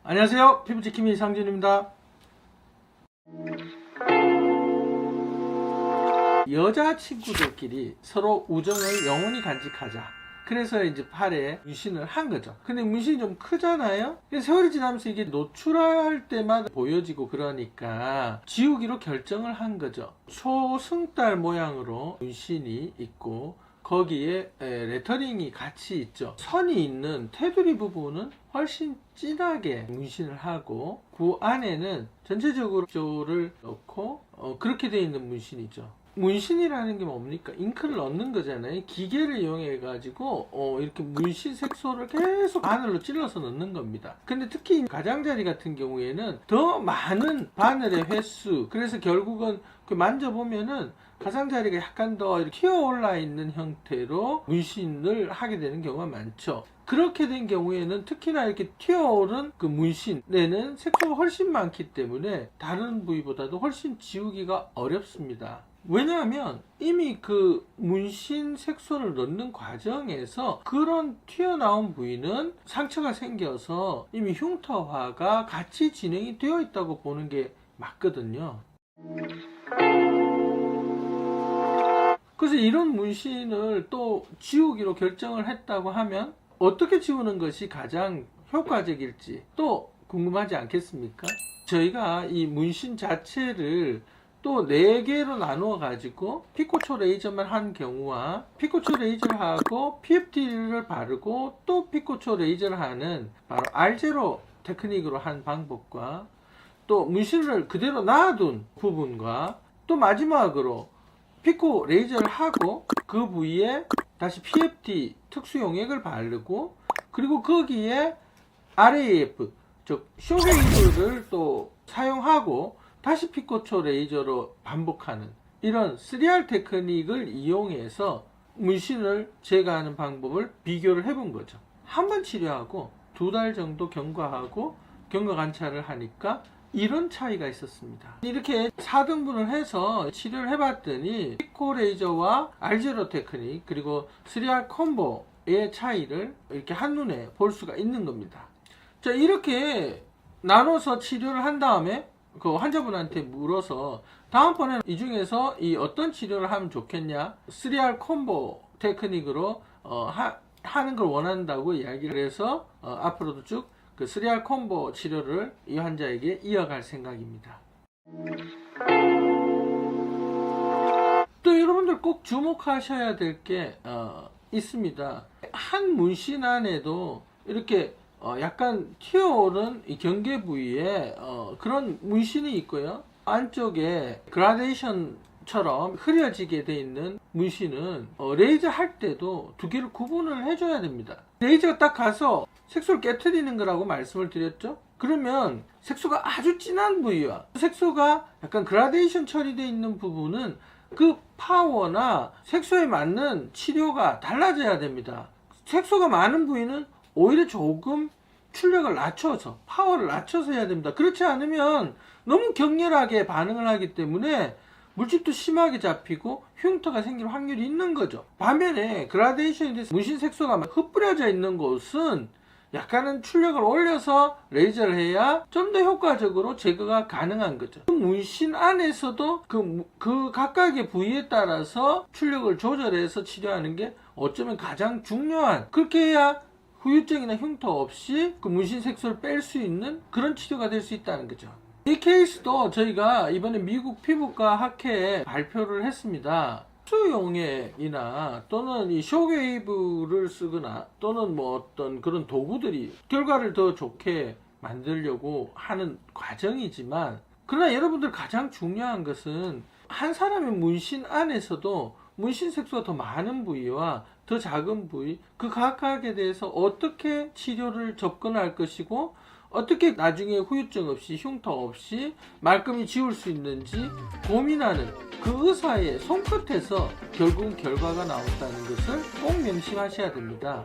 안녕하세요. 피부지킴이 이상준입니다. 여자친구들끼리 서로 우정을 영원히 간직하자. 그래서 이제 팔에 문신을 한 거죠. 근데 문신이 좀 크잖아요. 세월이 지나면서 이게 노출할 때마다 보여지고 그러니까 지우기로 결정을 한 거죠. 초승달 모양으로 문신이 있고 거기에 레터링이 같이 있죠. 선이 있는 테두리 부분은 훨씬 진하게 문신을 하고 그 안에는 전체적으로 조를 넣고 그렇게 되어 있는 문신이죠. 문신이라는 게 뭡니까? 잉크를 넣는 거잖아요. 기계를 이용해 가지고 이렇게 문신 색소를 계속 바늘로 찔러서 넣는 겁니다. 근데 특히 가장자리 같은 경우에는 더 많은 바늘의 횟수, 그래서 결국은 만져보면은 가장자리가 약간 더 이렇게 튀어 올라 있는 형태로 문신을 하게 되는 경우가 많죠. 그렇게 된 경우에는 특히나 이렇게 튀어오른 그 문신에는 색소가 훨씬 많기 때문에 다른 부위보다도 훨씬 지우기가 어렵습니다. 왜냐하면 이미 그 문신 색소를 넣는 과정에서 그런 튀어나온 부위는 상처가 생겨서 이미 흉터화가 같이 진행이 되어 있다고 보는 게 맞거든요. 그래서 이런 문신을 또 지우기로 결정을 했다고 하면 어떻게 지우는 것이 가장 효과적일지 또 궁금하지 않겠습니까? 저희가 이 문신 자체를 또 4개로 나누어 가지고 피코초 레이저만 한 경우와 피코초 레이저를 하고 PFT를 바르고 또 피코초 레이저를 하는 바로 R0 테크닉으로 한 방법과 또 문신을 그대로 놔둔 부분과 또 마지막으로 피코 레이저를 하고 그 부위에 다시 PFT 특수 용액을 바르고 그리고 거기에 RAF 즉 쇼웨이브를 또 사용하고 다시 피코초 레이저로 반복하는 이런 3R 테크닉을 이용해서 문신을 제거하는 방법을 비교를 해본 거죠. 한 번 치료하고 2달 정도 경과하고 경과 관찰을 하니까 이런 차이가 있었습니다. 이렇게 4등분을 해서 치료를 해봤더니 피코 레이저와 R0 테크닉 그리고 3R 콤보의 차이를 이렇게 한눈에 볼 수가 있는 겁니다. 자, 이렇게 나눠서 치료를 한 다음에 그 환자분한테 물어서 다음번에는 이 중에서 이 어떤 치료를 하면 좋겠냐, 3R 콤보 테크닉으로 하는 걸 원한다고 이야기를 해서 앞으로도 쭉 그 3R 콤보 치료를 이 환자에게 이어갈 생각입니다. 또 여러분들 꼭 주목하셔야 될 게 있습니다. 한 문신 안에도 이렇게 약간 튀어오른 이 경계 부위에 그런 문신이 있고요. 안쪽에 그라데이션처럼 흐려지게 돼 있는 문신은 레이저 할 때도 2개를 구분을 해줘야 됩니다. 레이저가 딱 가서 색소를 깨트리는 거라고 말씀을 드렸죠. 그러면 색소가 아주 진한 부위와 색소가 약간 그라데이션 처리되어 있는 부분은 그 파워나 색소에 맞는 치료가 달라져야 됩니다. 색소가 많은 부위는 오히려 조금 출력을 낮춰서 파워를 낮춰서 해야 됩니다. 그렇지 않으면 너무 격렬하게 반응을 하기 때문에 물집도 심하게 잡히고 흉터가 생길 확률이 있는 거죠. 반면에 그라데이션이 돼서 문신 색소가 흩뿌려져 있는 곳은 약간은 출력을 올려서 레이저를 해야 좀 더 효과적으로 제거가 가능한 거죠. 문신 안에서도 그 각각의 부위에 따라서 출력을 조절해서 치료하는 게 어쩌면 가장 중요한, 그렇게 해야 후유증이나 흉터 없이 그 문신 색소를 뺄 수 있는 그런 치료가 될 수 있다는 거죠. 이 케이스도 저희가 이번에 미국 피부과 학회에 발표를 했습니다. 특수용액이나 또는 이 쇼웨이브를 쓰거나 또는 뭐 어떤 그런 도구들이 결과를 더 좋게 만들려고 하는 과정이지만, 그러나 여러분들 가장 중요한 것은 한 사람의 문신 안에서도 문신 색소가 더 많은 부위와 더 작은 부위, 그 각각에 대해서 어떻게 치료를 접근할 것이고 어떻게 나중에 후유증 없이 흉터 없이 말끔히 지울 수 있는지 고민하는 그 의사의 손끝에서 결국은 결과가 나온다는 것을 꼭 명심하셔야 됩니다.